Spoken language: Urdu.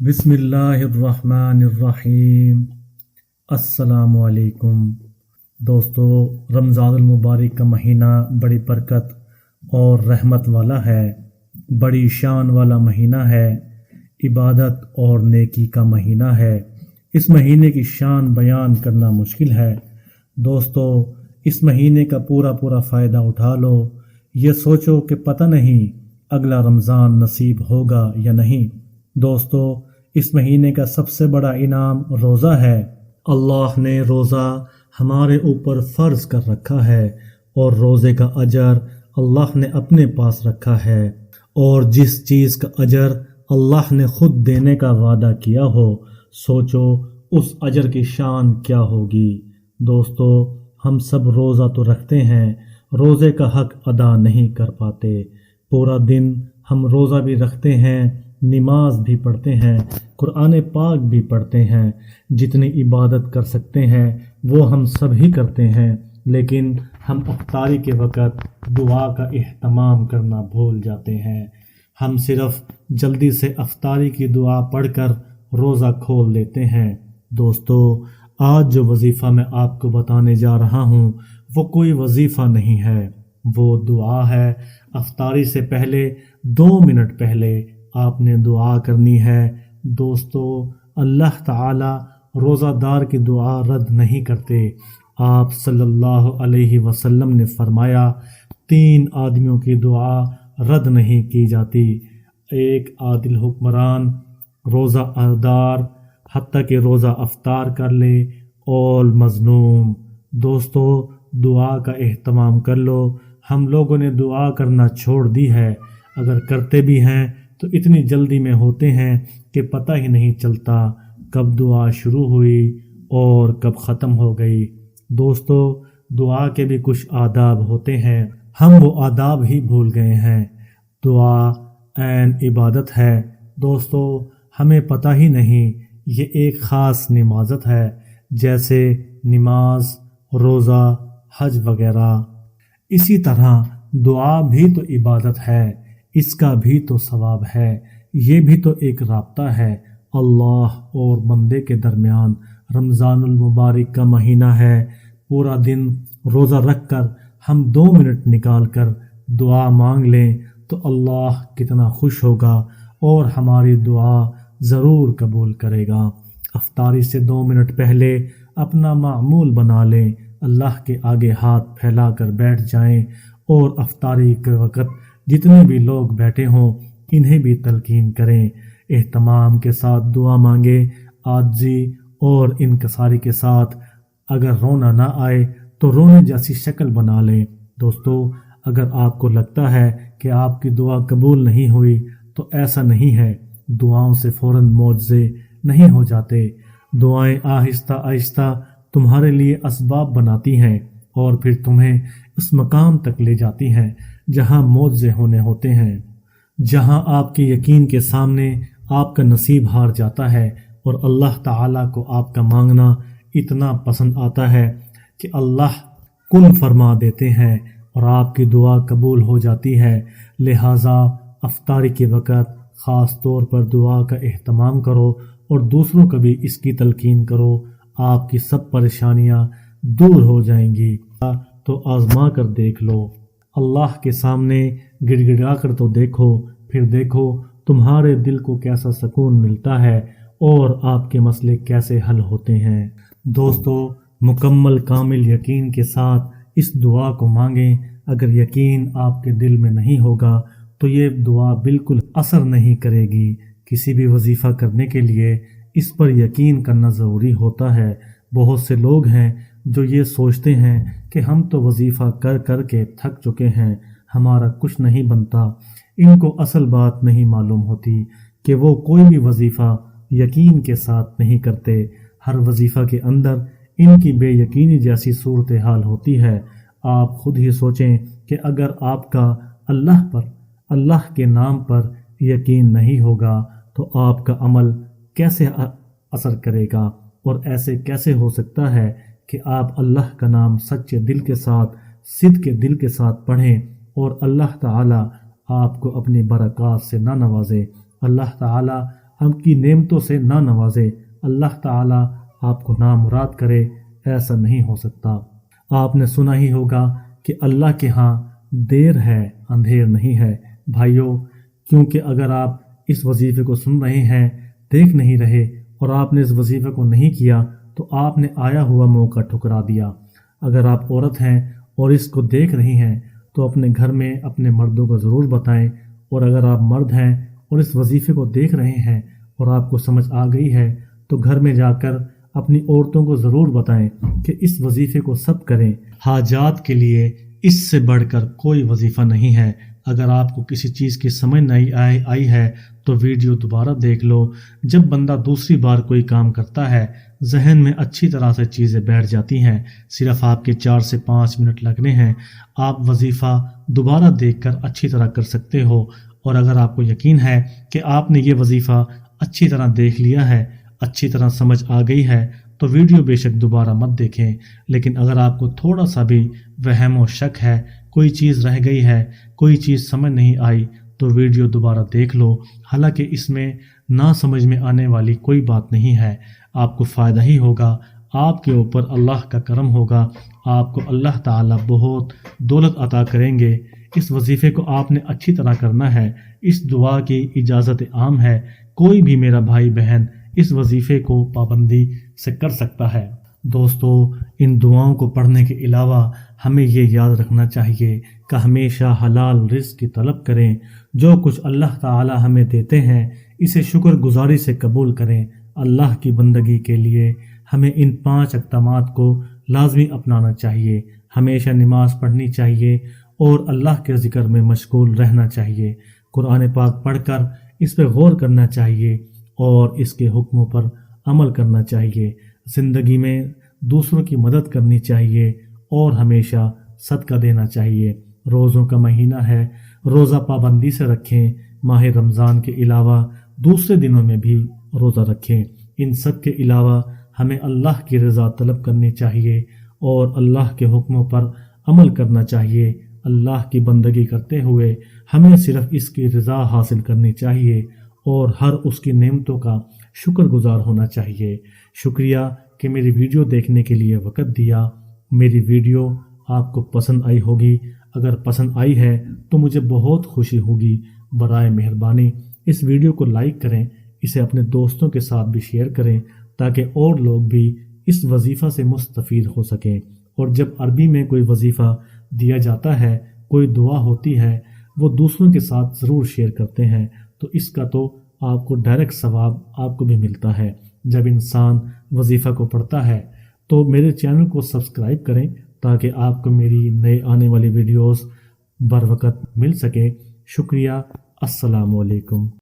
بسم اللہ الرحمن الرحیم۔ السلام علیکم دوستو، رمضان المبارک کا مہینہ بڑی برکت اور رحمت والا ہے، بڑی شان والا مہینہ ہے، عبادت اور نیکی کا مہینہ ہے۔ اس مہینے کی شان بیان کرنا مشکل ہے۔ دوستو، اس مہینے کا پورا فائدہ اٹھا لو۔ یہ سوچو کہ پتہ نہیں اگلا رمضان نصیب ہوگا یا نہیں۔ دوستو، اس مہینے کا سب سے بڑا انعام روزہ ہے۔ اللہ نے روزہ ہمارے اوپر فرض کر رکھا ہے اور روزے کا اجر اللہ نے اپنے پاس رکھا ہے، اور جس چیز کا اجر اللہ نے خود دینے کا وعدہ کیا ہو، سوچو اس اجر کی شان کیا ہوگی۔ دوستو، ہم سب روزہ تو رکھتے ہیں، روزے کا حق ادا نہیں کر پاتے۔ پورا دن ہم روزہ بھی رکھتے ہیں، نماز بھی پڑھتے ہیں، قرآن پاک بھی پڑھتے ہیں، جتنی عبادت کر سکتے ہیں وہ ہم سب ہی کرتے ہیں، لیکن ہم افطاری کے وقت دعا کا اہتمام کرنا بھول جاتے ہیں۔ ہم صرف جلدی سے افطاری کی دعا پڑھ کر روزہ کھول لیتے ہیں۔ دوستو، آج جو وظیفہ میں آپ کو بتانے جا رہا ہوں وہ کوئی وظیفہ نہیں ہے، وہ دعا ہے۔ افطاری سے پہلے 2 منٹ پہلے آپ نے دعا کرنی ہے۔ دوستو، اللہ تعالی روزہ دار کی دعا رد نہیں کرتے۔ آپ صلی اللہ علیہ وسلم نے فرمایا، 3 آدمیوں کی دعا رد نہیں کی جاتی: ایک عادل حکمران، روزہ دار حتیٰ کہ روزہ افطار کر لے، اور مظلوم۔ دوستو، دعا کا اہتمام کر لو۔ ہم لوگوں نے دعا کرنا چھوڑ دی ہے، اگر کرتے بھی ہیں تو اتنی جلدی میں ہوتے ہیں کہ پتہ ہی نہیں چلتا کب دعا شروع ہوئی اور کب ختم ہو گئی۔ دوستو، دعا کے بھی کچھ آداب ہوتے ہیں، ہم وہ آداب ہی بھول گئے ہیں۔ دعا عین عبادت ہے۔ دوستو، ہمیں پتہ ہی نہیں یہ ایک خاص نمازت ہے، جیسے نماز، روزہ، حج وغیرہ۔ اسی طرح دعا بھی تو عبادت ہے، اس کا بھی تو ثواب ہے، یہ بھی تو ایک رابطہ ہے اللہ اور بندے کے درمیان۔ رمضان المبارک کا مہینہ ہے، پورا دن روزہ رکھ کر ہم 2 منٹ نکال کر دعا مانگ لیں تو اللہ کتنا خوش ہوگا اور ہماری دعا ضرور قبول کرے گا۔ افطاری سے 2 منٹ پہلے اپنا معمول بنا لیں، اللہ کے آگے ہاتھ پھیلا کر بیٹھ جائیں، اور افطاری کے وقت جتنے بھی لوگ بیٹھے ہوں انہیں بھی تلقین کریں، اہتمام کے ساتھ دعا مانگیں، عاجزی اور انکساری کے ساتھ۔ اگر رونا نہ آئے تو رونے جیسی شکل بنا لیں۔ دوستو، اگر آپ کو لگتا ہے کہ آپ کی دعا قبول نہیں ہوئی تو ایسا نہیں ہے، دعاؤں سے فوراً معجزے نہیں ہو جاتے۔ دعائیں آہستہ آہستہ تمہارے لیے اسباب بناتی ہیں اور پھر تمہیں اس مقام تک لے جاتی ہیں جہاں معجزے ہونے ہوتے ہیں، جہاں آپ کے یقین کے سامنے آپ کا نصیب ہار جاتا ہے، اور اللہ تعالیٰ کو آپ کا مانگنا اتنا پسند آتا ہے کہ اللہ کن فرما دیتے ہیں اور آپ کی دعا قبول ہو جاتی ہے۔ لہٰذا افطاری کے وقت خاص طور پر دعا کا اہتمام کرو اور دوسروں کو بھی اس کی تلقین کرو، آپ کی سب پریشانیاں دور ہو جائیں گی۔ تو آزما کر دیکھ لو، اللہ کے سامنے گڑ گڑا کر تو دیکھو، پھر دیکھو تمہارے دل کو کیسا سکون ملتا ہے اور آپ کے مسئلے کیسے حل ہوتے ہیں۔ دوستو، مکمل کامل یقین کے ساتھ اس دعا کو مانگیں۔ اگر یقین آپ کے دل میں نہیں ہوگا تو یہ دعا بالکل اثر نہیں کرے گی۔ کسی بھی وظیفہ کرنے کے لیے اس پر یقین کرنا ضروری ہوتا ہے۔ بہت سے لوگ ہیں جو یہ سوچتے ہیں کہ ہم تو وظیفہ کر کر کے تھک چکے ہیں، ہمارا کچھ نہیں بنتا۔ ان کو اصل بات نہیں معلوم ہوتی کہ وہ کوئی بھی وظیفہ یقین کے ساتھ نہیں کرتے۔ ہر وظیفہ کے اندر ان کی بے یقینی جیسی صورتحال ہوتی ہے۔ آپ خود ہی سوچیں کہ اگر آپ کا اللہ پر، اللہ کے نام پر یقین نہیں ہوگا تو آپ کا عمل کیسے اثر کرے گا، اور ایسے کیسے ہو سکتا ہے کہ آپ اللہ کا نام سچے دل کے ساتھ، صدق کے دل کے ساتھ پڑھیں اور اللہ تعالیٰ آپ کو اپنی برکات سے نہ نوازے۔ اللہ تعالیٰ ہم کی نعمتوں سے نہ نوازے، اللہ تعالیٰ آپ کو نامراد کرے، ایسا نہیں ہو سکتا۔ آپ نے سنا ہی ہوگا کہ اللہ کے ہاں دیر ہے اندھیر نہیں ہے۔ بھائیوں، کیونکہ اگر آپ اس وظیفے کو سن رہے ہیں، دیکھ نہیں رہے، اور آپ نے اس وظیفے کو نہیں کیا تو آپ نے آیا ہوا موقع ٹھکرا دیا۔ اگر آپ عورت ہیں اور اس کو دیکھ رہی ہیں تو اپنے گھر میں اپنے مردوں کو ضرور بتائیں، اور اگر آپ مرد ہیں اور اس وظیفے کو دیکھ رہے ہیں اور آپ کو سمجھ آ گئی ہے تو گھر میں جا کر اپنی عورتوں کو ضرور بتائیں کہ اس وظیفے کو سب کریں۔ حاجات کے لیے اس سے بڑھ کر کوئی وظیفہ نہیں ہے۔ اگر آپ کو کسی چیز کی سمجھ نہیں آئی ہے تو ویڈیو دوبارہ دیکھ لو۔ جب بندہ دوسری بار کوئی کام کرتا ہے، ذہن میں اچھی طرح سے چیزیں بیٹھ جاتی ہیں، صرف آپ کے 4 سے 5 منٹ لگنے ہیں، آپ وظیفہ دوبارہ دیکھ کر اچھی طرح کر سکتے ہو۔ اور اگر آپ کو یقین ہے کہ آپ نے یہ وظیفہ اچھی طرح دیکھ لیا ہے، اچھی طرح سمجھ آ گئی ہے، تو ویڈیو بے شک دوبارہ مت دیکھیں۔ لیکن اگر آپ کو تھوڑا سا بھی وہم و شک ہے، کوئی چیز رہ گئی ہے، کوئی چیز سمجھ نہیں آئی، تو ویڈیو دوبارہ دیکھ لو۔ حالانکہ اس میں نہ سمجھ میں آنے والی کوئی بات نہیں ہے، آپ کو فائدہ ہی ہوگا، آپ کے اوپر اللہ کا کرم ہوگا، آپ کو اللہ تعالیٰ بہت دولت عطا کریں گے۔ اس وظیفے کو آپ نے اچھی طرح کرنا ہے۔ اس دعا کی اجازت عام ہے، کوئی بھی میرا بھائی بہن اس وظیفے کو پابندی سے کر سکتا ہے۔ دوستو، ان دعاؤں کو پڑھنے کے علاوہ ہمیں یہ یاد رکھنا چاہیے کہ ہمیشہ حلال رزق کی طلب کریں۔ جو کچھ اللہ تعالی ہمیں دیتے ہیں اسے شکر گزاری سے قبول کریں۔ اللہ کی بندگی کے لیے ہمیں ان 5 اقدامات کو لازمی اپنانا چاہیے۔ ہمیشہ نماز پڑھنی چاہیے اور اللہ کے ذکر میں مشغول رہنا چاہیے۔ قرآن پاک پڑھ کر اس پہ غور کرنا چاہیے اور اس کے حکموں پر عمل کرنا چاہیے۔ زندگی میں دوسروں کی مدد کرنی چاہیے اور ہمیشہ صدقہ دینا چاہیے۔ روزوں کا مہینہ ہے، روزہ پابندی سے رکھیں۔ ماہ رمضان کے علاوہ دوسرے دنوں میں بھی روزہ رکھیں۔ ان سب کے علاوہ ہمیں اللہ کی رضا طلب کرنی چاہیے اور اللہ کے حکموں پر عمل کرنا چاہیے۔ اللہ کی بندگی کرتے ہوئے ہمیں صرف اس کی رضا حاصل کرنی چاہیے اور ہر اس کی نعمتوں کا شکر گزار ہونا چاہیے۔ شکریہ کہ میری ویڈیو دیکھنے کے لیے وقت دیا۔ میری ویڈیو آپ کو پسند آئی ہوگی۔ اگر پسند آئی ہے تو مجھے بہت خوشی ہوگی۔ برائے مہربانی اس ویڈیو کو لائک کریں، اسے اپنے دوستوں کے ساتھ بھی شیئر کریں تاکہ اور لوگ بھی اس وظیفہ سے مستفید ہو سکیں۔ اور جب عربی میں کوئی وظیفہ دیا جاتا ہے، کوئی دعا ہوتی ہے، وہ دوسروں کے ساتھ ضرور شیئر کرتے ہیں، تو اس کا تو آپ کو ڈائریکٹ ثواب آپ کو بھی ملتا ہے جب انسان وظیفہ کو پڑھتا ہے۔ تو میرے چینل کو سبسکرائب کریں تاکہ آپ کو میری نئے آنے والی ویڈیوز بر وقت مل سکے۔ شکریہ۔ السلام علیکم۔